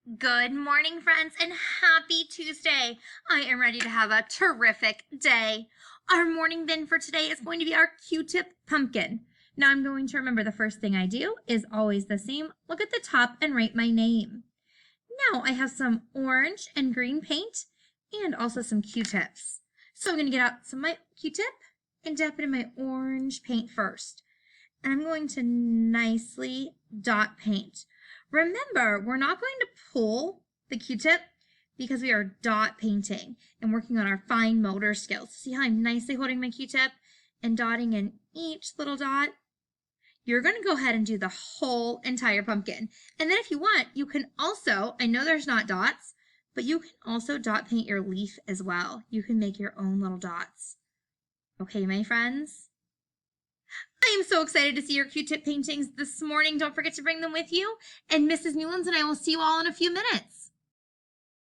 Good morning, friends, and happy Tuesday. I am ready to have a terrific day. Our morning bin for today is going to be our Q-tip pumpkin. Now I'm going to remember the first thing I do is always the same. Look at the top and write my name. Now I have some orange and green paint and also some Q-tips. So I'm going to get out some of my Q-tip and dip it in my orange paint first. And I'm going to nicely dot paint. Remember, we're not going to pull the Q-tip because we are dot painting and working on our fine motor skills. See how I'm nicely holding my Q-tip and dotting in each little dot? You're going to go ahead and do the whole entire pumpkin. And then if you want, you can also, I know there's not dots, but you can also dot paint your leaf as well. You can make your own little dots. Okay, my friends? I am so excited to see your Q-tip paintings this morning. Don't forget to bring them with you. And Mrs. Newlands and I will see you all in a few minutes.